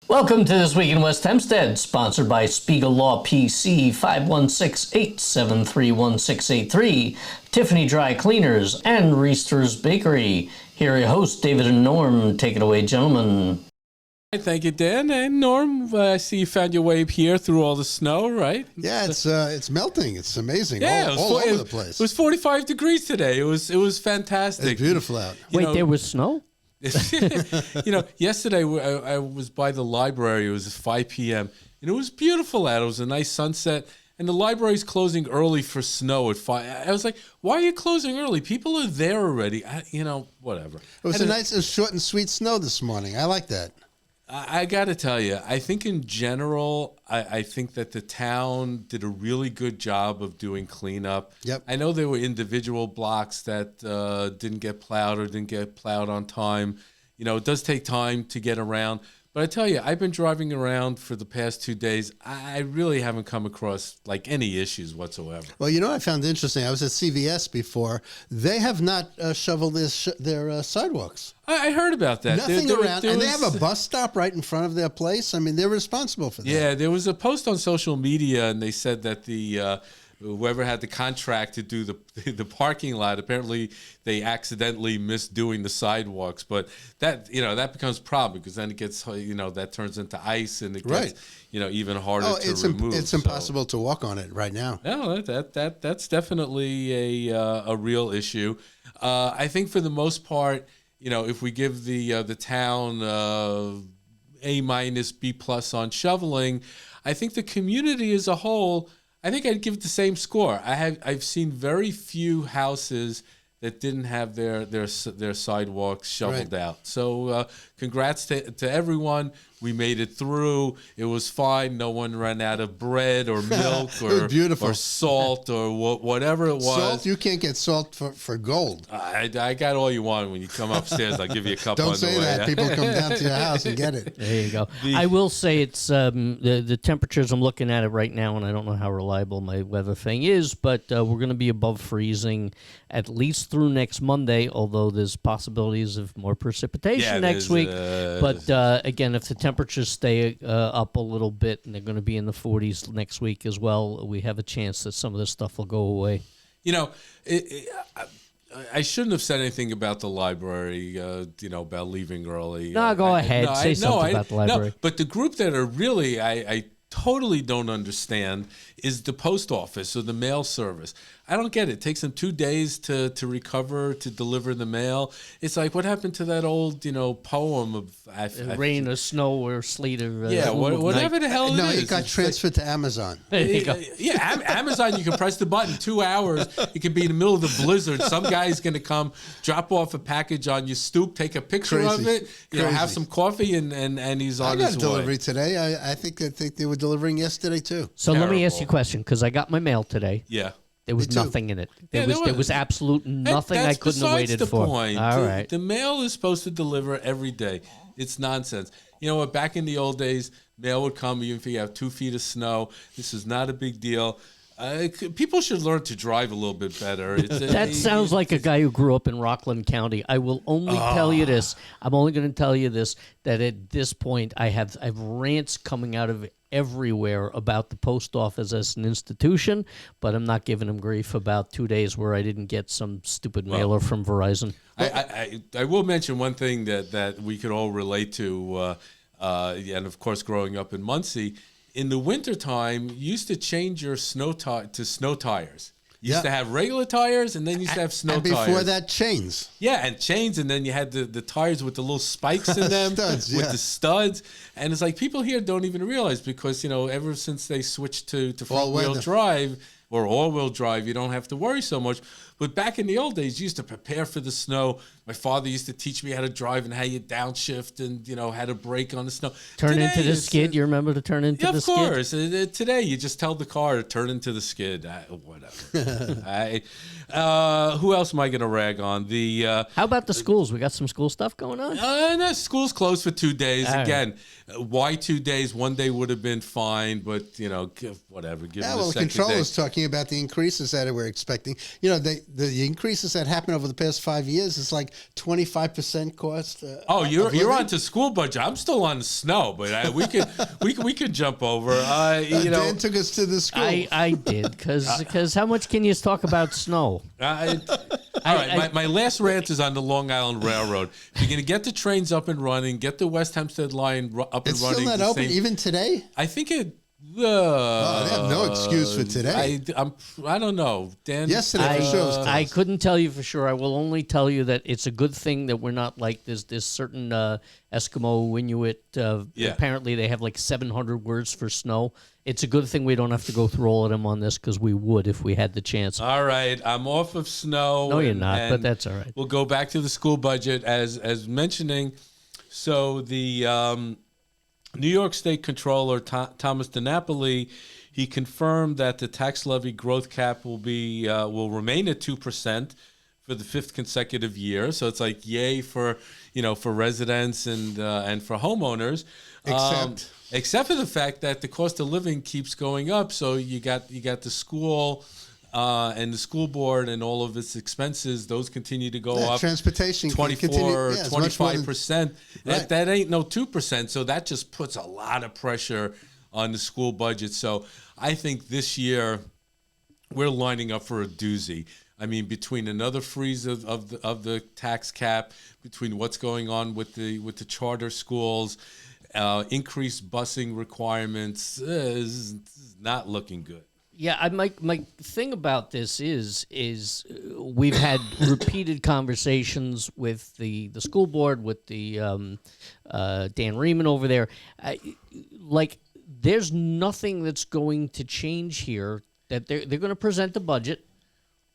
Welcome to This Week in West Hempstead, sponsored by Spiegel Law PC, 516-873-1683, Tiffany Dry Cleaners, and Reister's Bakery. Here are your hosts, David and Norm. Take it away, gentlemen. Thank you, Dan. And Norm, I see you found your way here through all the snow, right? Yeah, it's melting. It's amazing. Yeah, all over the place. It was 45 degrees today. It was fantastic. It's beautiful out. Wait, there was snow? Yesterday I was by the library. It was 5 p.m. and it was beautiful out. It was a nice sunset, and the library's closing early for snow at 5. I was like, "Why are you closing early? People are there already." Whatever. It was a short and sweet snow this morning. I like that. I got to tell you, I think in general, I think that the town did a really good job of doing cleanup. Yep. I know there were individual blocks that didn't get plowed or didn't get plowed on time. It does take time to get around. But I tell you, I've been driving around for the past 2 days. I really haven't come across any issues whatsoever. Well, I found interesting. I was at CVS before. They have not shoveled their sidewalks. I heard about that. Nothing around. And they have a bus stop right in front of their place. I mean, they're responsible for that. Yeah, there was a post on social media, and they said that the whoever had the contract to do the parking lot, apparently they accidentally missed doing the sidewalks. But that becomes a problem, because then it gets that turns into ice, and it gets even harder to remove. It's impossible to walk on it right now. No, that's definitely a real issue. I think for the most part, if we give the town A-, B+ on shoveling, I think the community as a whole, I think I'd give it the same score. I've seen very few houses that didn't have their sidewalks shoveled out. So congrats to everyone. We made it through. It was fine. No one ran out of bread or milk or salt or whatever it was. Salt? You can't get salt for gold. I got all you want. When you come upstairs, I'll give you a cup on the way. Don't say that. People come down to your house and get it. There you go. I will say it's the temperatures. I'm looking at it right now, and I don't know how reliable my weather thing is, but we're going to be above freezing at least through next Monday, although there's possibilities of more precipitation next week. But again, if the temperatures stay up a little bit, and they're going to be in the 40s next week as well, we have a chance that some of this stuff will go away. I shouldn't have said anything about the library, about leaving early. No, go ahead. Say something about the library. No, but the group that are really, I totally don't understand is the post office or the mail service. I don't get it. It takes them 2 days to recover, to deliver the mail. It's like, what happened to that old, poem of rain or snow or sleet or whatever the hell it is. No, it got transferred to Amazon. There you go. Yeah, Amazon, you can press the button, 2 hours. You can be in the middle of the blizzard. Some guy's going to come, drop off a package on your stoop, take a picture of it, have some coffee, and he's on his way. I got a delivery today. I think they were delivering yesterday, too. So let me ask you a question, because I got my mail today. Yeah. There was nothing in it. There was absolute nothing I couldn't have waited for. Point. All right. The mail is supposed to deliver every day. It's nonsense. You know what? Back in the old days, mail would come even if you have 2 feet of snow. This is not a big deal. People should learn to drive a little bit better. That sounds like a guy who grew up in Rockland County. I will only tell you this. I'm only going to tell you this, that at this point I have rants coming out of everywhere about the post office as an institution, but I'm not giving them grief about 2 days where I didn't get some stupid mailer from Verizon. I will mention one thing that we could all relate to, and of course growing up in Muncie, in the wintertime, you used to change your snow tires. You used to have regular tires, and then you used to have snow tires. And before that, chains. Yeah, and chains, and then you had the tires with the little spikes in them, with the studs. And it's like people here don't even realize, because, ever since they switched to front-wheel drive or all-wheel drive, you don't have to worry so much. But back in the old days, you used to prepare for the snow. My father used to teach me how to drive and how you downshift and, how to brake on the snow. Turn into the skid. You remember to turn into the skid? Of course. Today, you just tell the car to turn into the skid. Whatever. Who else am I going to rag on? How about the schools? We got some school stuff going on? No, school's closed for 2 days. All Again, why 2 days? 1 day would have been fine, but, whatever. Give the controller's talking talking about the increases that we're expecting. You know, the increases that happened over the past 5 years is like 25% cost. You're on to school budget. I'm still on snow, but we could jump over. Dan took us to the school. I did because how much can you talk about snow? All right, my last rant is on the Long Island Railroad. If you're going to get the trains up and running, get the West Hempstead line up and it's running. It's still not open even today? I think it. They have no excuse for today. I don't know, Dan. Yesterday for sure was closed. I couldn't tell you for sure. I will only tell you that it's a good thing that we're not like this certain Eskimo Inuit. Apparently, they have like 700 words for snow. It's a good thing we don't have to go through all of them on this because we would if we had the chance. All right, I'm off of snow. No, you're not, but that's all right. We'll go back to the school budget as mentioning. So the New York State Controller Thomas DiNapoli, he confirmed that the tax levy growth cap will remain at 2% for the 5th consecutive year. So it's like yay for residents and for homeowners. Except for the fact that the cost of living keeps going up. So you got the school and the school board and all of its expenses, those continue to go up. Transportation 25%. That ain't no 2%. So that just puts a lot of pressure on the school budget. So I think this year we're lining up for a doozy. I mean, between another freeze of the tax cap, between what's going on with the charter schools, increased busing requirements, is not looking good. Yeah, my thing about this is we've had repeated conversations with the school board, with the Dan Riemann over there. There's nothing that's going to change here. That they're going to present the budget,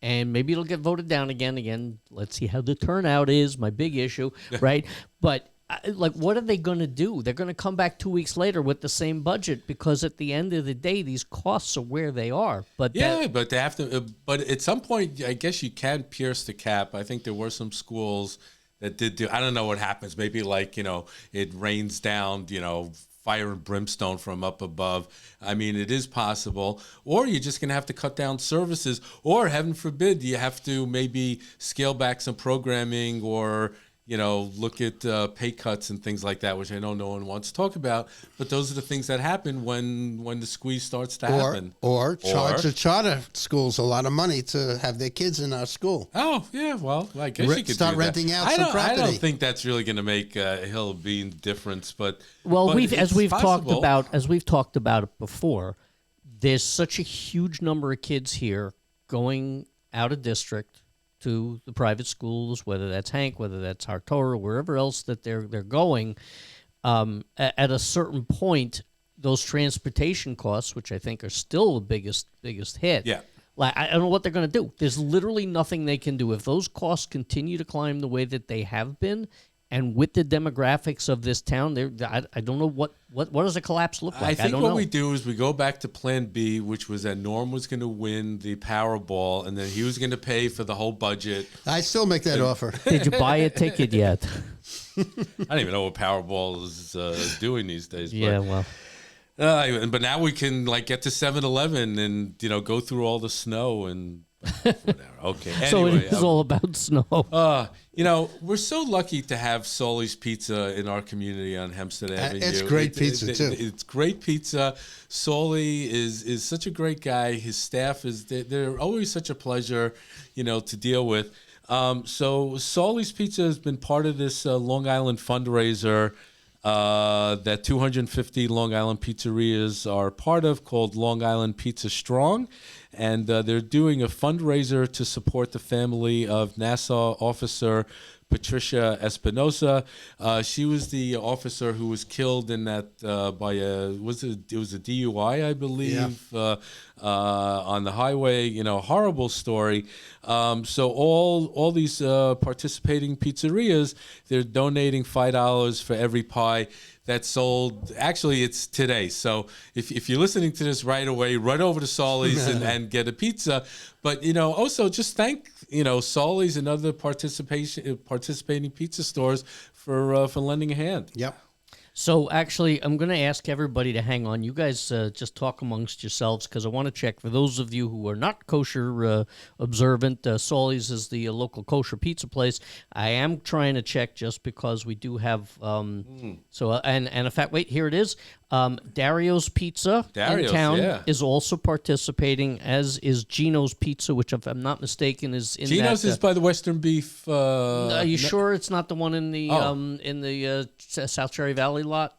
and maybe it'll get voted down again. Let's see how the turnout is. My big issue, right? But what are they going to do? They're going to come back 2 weeks later with the same budget because at the end of the day, these costs are where they are. But but they have to. But at some point, I guess you can pierce the cap. I think there were some schools that did do. I don't know what happens. Maybe it rains down. Fire and brimstone from up above. I mean, it is possible. Or you're just going to have to cut down services. Or, heaven forbid, you have to maybe scale back some programming or, look at pay cuts and things like that, which I know no one wants to talk about. But those are the things that happen when the squeeze starts to happen. Or charge the charter schools a lot of money to have their kids in our school. Oh, yeah, well, I guess you could start do that. renting out some property. I don't think that's really going to make a hill of beans difference. But as we've talked about it before, there's such a huge number of kids here going out of district to the private schools, whether that's Hank, whether that's Hartora, wherever else that they're going. At a certain point, those transportation costs, which I think are still the biggest hit. Yeah. I don't know what they're going to do. There's literally nothing they can do if those costs continue to climb the way that they have been. And with the demographics of this town, I don't know what does a collapse look like. I think what we do is we go back to Plan B, which was that Norm was going to win the Powerball, and then he was going to pay for the whole budget. I still make that offer. Did you buy a ticket yet? I don't even know what Powerball is doing these days. Yeah, well. But now we can get to 7-Eleven and go through all the snow and whatever. Okay. Anyway, so it is all about snow. We're so lucky to have Sauly's Pizza in our community on Hempstead Avenue. It's great pizza too. It's great pizza. Sauly is such a great guy. His staff they're always such a pleasure, to deal with. So Sauly's Pizza has been part of this Long Island fundraiser that 250 Long Island pizzerias are part of, called Long Island Pizza Strong. And they're doing a fundraiser to support the family of Nassau officer Patricia Espinosa. She was the officer who was killed in that it was a DUI, I believe, on the highway. Horrible story. So all these participating pizzerias, they're donating $5 for every pie that's sold. Actually, it's today. So if you're listening to this right away, run over to Sauly's and get a pizza. But also just thank Sauly's and other participating pizza stores for lending a hand. Yep. So actually, I'm going to ask everybody to hang on. You guys just talk amongst yourselves because I want to check for those of you who are not kosher observant. Sauly's is the local kosher pizza place. I am trying to check just because we do have. So and in fact, wait, here it is. Dario's Pizza in town is also participating, as is Gino's Pizza, which, if I'm not mistaken, is in Gino's is by the Western Beef. Are you sure it's not the one in the South Cherry Valley lot?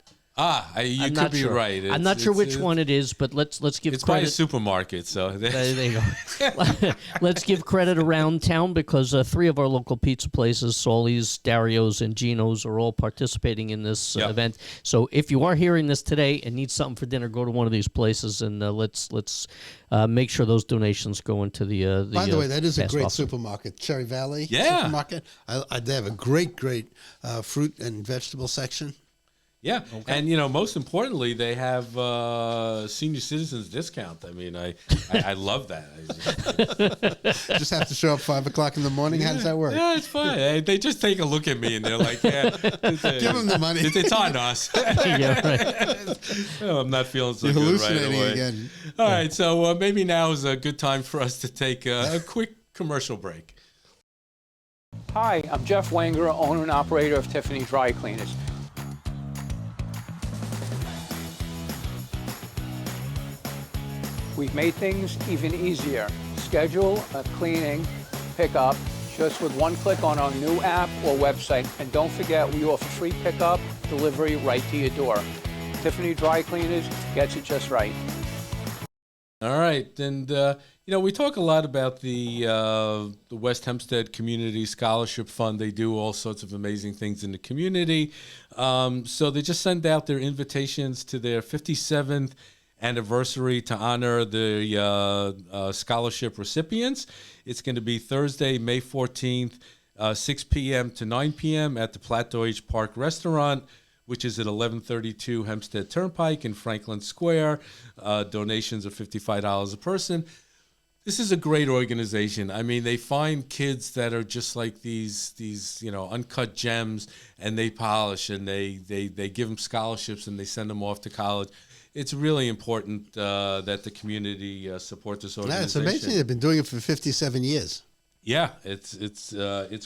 You could be right. I'm not sure which one it is, but let's give it's credit. It's by a supermarket, so there you go. Let's give credit around town because 3 of our local pizza places, Sauly's, Dario's, and Gino's, are all participating in this event. So if you are hearing this today and need something for dinner, go to one of these places and let's make sure those donations go into the. By the way, that is a great office. Supermarket, Cherry Valley Supermarket. They have a great fruit and vegetable section. Yeah, and most importantly, they have senior citizens discount. I mean, I love that. Just have to show up 5 o'clock in the morning. How does that work? Yeah, it's fine. They just take a look at me and they're like, "Yeah, give them the money. It's on us." Yeah, right. I'm not feeling so You're good hallucinating right away. again. All right, so maybe now is a good time for us to take a quick commercial break. Hi, I'm Jeff Wenger, owner and operator of Tiffany Dry Cleaners. We've made things even easier. Schedule a cleaning pickup just with one click on our new app or website. And don't forget, we offer free pickup, delivery right to your door. Tiffany Dry Cleaners gets it just right. All right, and we talk a lot about the West Hempstead Community Scholarship Fund. They do all sorts of amazing things in the community. So they just send out their invitations to their 57th anniversary to honor the scholarship recipients. It's going to be Thursday, May 14th, 6 p.m. to 9 p.m. at the Plattdeutsch Park Restaurant, which is at 1132 Hempstead Turnpike in Franklin Square. Donations are $55 a person. This is a great organization. I mean, they find kids that are just like these uncut gems, and they polish, and they give them scholarships, and they send them off to college. It's really important that the community support this organization. Yeah, it's amazing. They've been doing it for 57 years. Yeah, it's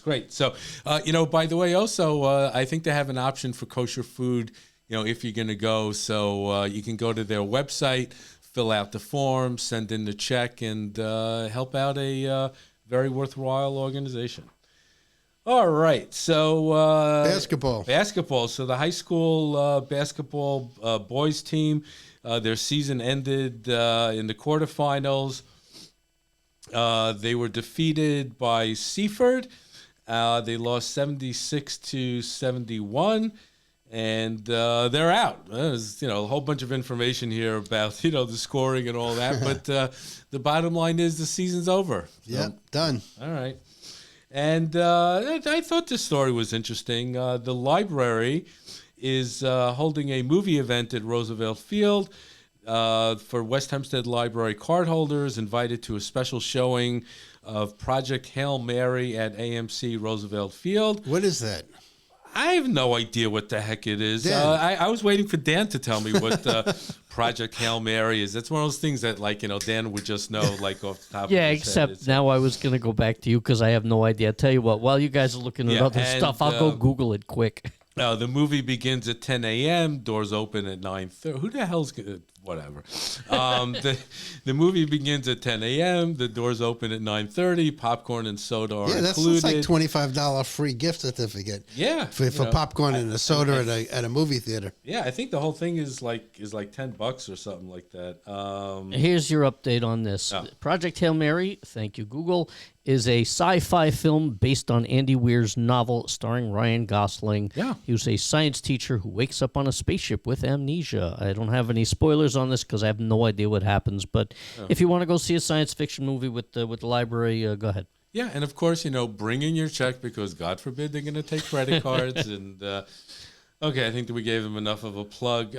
great. So, by the way, also, I think they have an option for kosher food, if you're going to go. So you can go to their website, fill out the form, send in the check, and help out a very worthwhile organization. All right, so basketball. So the high school basketball boys team, their season ended in the quarterfinals. They were defeated by Seaford. They lost 76-71, and they're out. There's a whole bunch of information here about the scoring and all that, but the bottom line is the season's over. Yep, done. All right. And I thought this story was interesting. The library is holding a movie event at Roosevelt Field for West Hempstead Library cardholders invited to a special showing of Project Hail Mary at AMC Roosevelt Field. What is that? I have no idea what the heck it is. I was waiting for Dan to tell me what Project Hail Mary is. That's one of those things that, Dan would just know, off the top of his head. Yeah, except now I was going to go back to you because I have no idea. I'll tell you what, while you guys are looking at other stuff, I'll go Google it quick. The movie begins at 10 a.m., doors open at 9:30. Who the hell's going to... Whatever. The movie begins at 10 a.m., the doors open at 9:30, popcorn and soda are included. Yeah, that's like $25 free gift certificate. Yeah. For popcorn and a soda at a movie theater. Yeah, I think the whole thing is like $10 or something like that. Here's your update on this. Project Hail Mary, thank you, Google, is a sci-fi film based on Andy Weir's novel starring Ryan Gosling. Yeah. He was a science teacher who wakes up on a spaceship with amnesia. I don't have any spoilers on this because I have no idea what happens, but if you want to go see a science fiction movie with the library, go ahead. Yeah, and of course, bring in your check because God forbid they're going to take credit cards. And okay, I think that we gave them enough of a plug.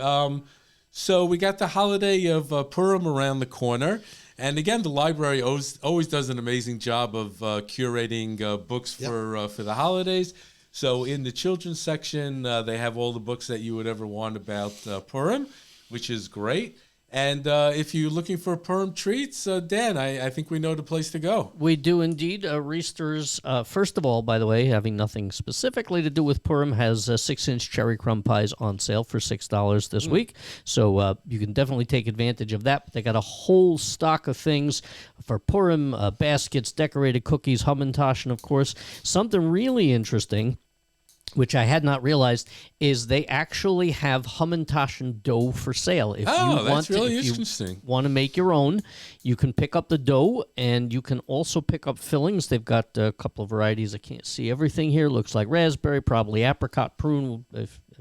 So we got the holiday of Purim around the corner. And again, the library always does an amazing job of curating books for the holidays. So in the children's section, they have all the books that you would ever want about Purim, which is great. And if you're looking for Purim treats, Dan, I think we know the place to go. We do indeed. Reister's, first of all, by the way, having nothing specifically to do with Purim, has 6-inch cherry crumb pies on sale for $6 this week. So you can definitely take advantage of that. They got a whole stock of things for Purim, baskets, decorated cookies, Hamantaschen, of course. Something really interesting, which I had not realized, is they actually have Hamantaschen dough for sale. If that's really interesting. You want to make your own, you can pick up the dough, and you can also pick up fillings. They've got a couple of varieties. I can't see everything here. Looks like raspberry, probably apricot, prune,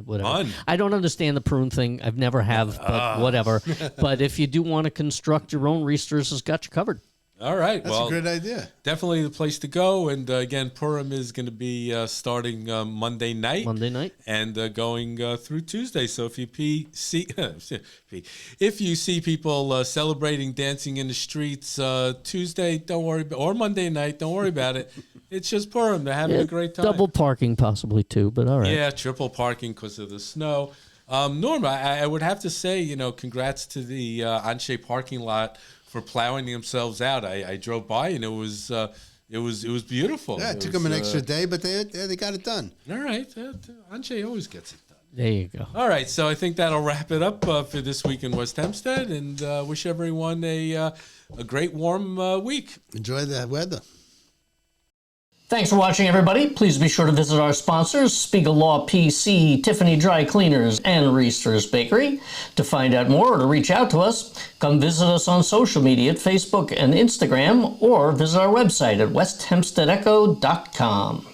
whatever. Fun. I don't understand the prune thing. I've never have, but whatever. But if you do want to construct your own, Reister's has got you covered. All right. That's a great idea. Definitely the place to go. And again, Purim is going to be starting Monday night. And going through Tuesday. So if you if you see people celebrating, dancing in the streets Tuesday, don't worry. Or Monday night, don't worry about it. It's just Purim. They're having a great time. Double parking possibly too, but all right. Yeah, triple parking because of the snow. Norma, I would have to say, congrats to the Anshe parking lot for plowing themselves out. I drove by and it was beautiful. Yeah, it took them an extra day, but they got it done. All right, Anshe always gets it done. There you go. All right, so I think that'll wrap it up for this week in West Hempstead, and wish everyone a great warm week. Enjoy the weather. Thanks for watching, everybody. Please be sure to visit our sponsors, Spiegel Law PC, Tiffany Dry Cleaners, and Reister's Bakery. To find out more or to reach out to us, come visit us on social media at Facebook and Instagram, or visit our website at westhempsteadecho.com.